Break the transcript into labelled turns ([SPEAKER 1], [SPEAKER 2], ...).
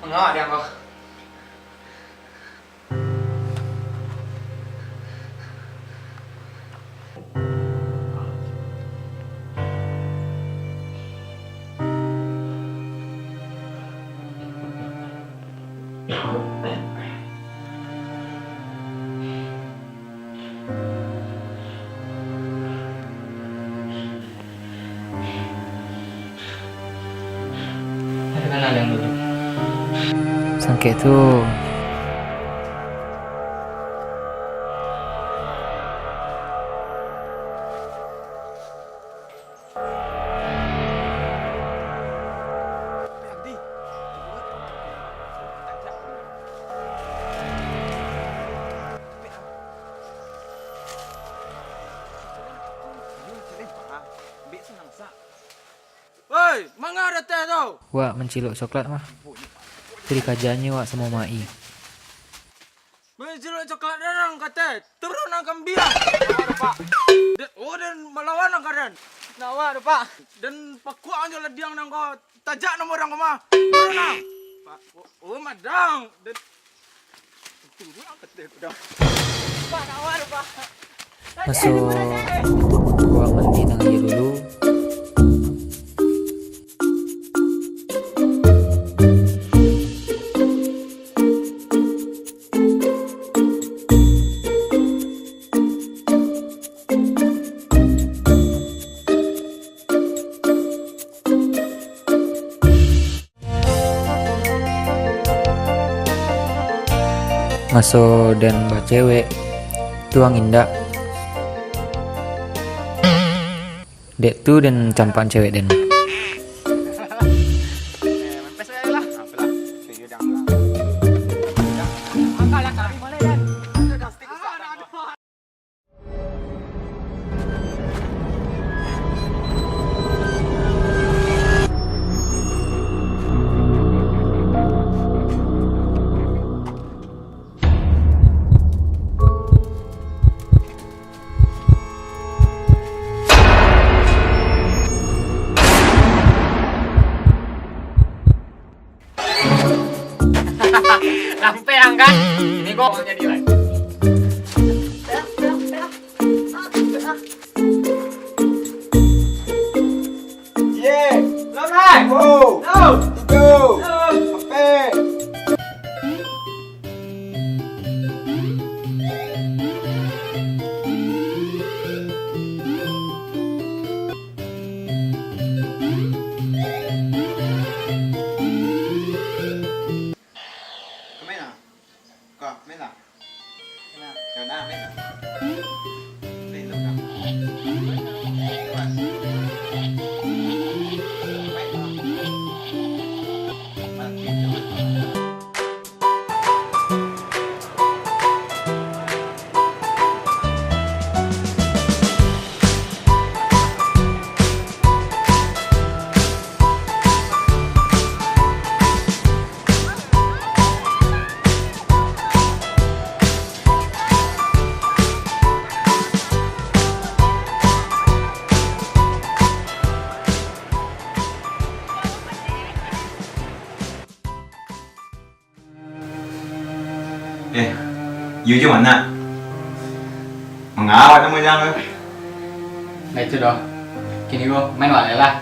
[SPEAKER 1] Enggak dia kok. Kan ada yang duduk.
[SPEAKER 2] Sangke tuh
[SPEAKER 3] Woi, mangga ada teh tau?
[SPEAKER 2] wak menciluk coklat mah. Tadi kajannya wak sama Mai.
[SPEAKER 3] Menciluk coklat darang kata, turun ang kambiang. Pak. Dan melawan ang karan.
[SPEAKER 1] Nawa Pak.
[SPEAKER 3] Dan pakuan aja lediang nang kau tajak nomor orang kau. Turun ang. Pak, madang. Dan turun ang kata udah.
[SPEAKER 1] Pak, nawa Pak.
[SPEAKER 2] Masuk wak mandi nang aja dulu. Masuk dan mbak cewek tuang indak dek tu dan campan cewek dan
[SPEAKER 1] Mempes aja lah. Apalah. Video dang. Angkat lah kami boleh dan. Lampeang kan? Ini kok uangnya dia. Yeah, lomai. Go. Go. Ape. Kok, main lah. Ya udah, main lah. Main dong, Kak. Mas. Main lah. Mati, jangan.
[SPEAKER 4] Yêu chứ mình à. Mà ngã qua 50 năm nữa.
[SPEAKER 1] Nah itu dong. Kini gua main walela.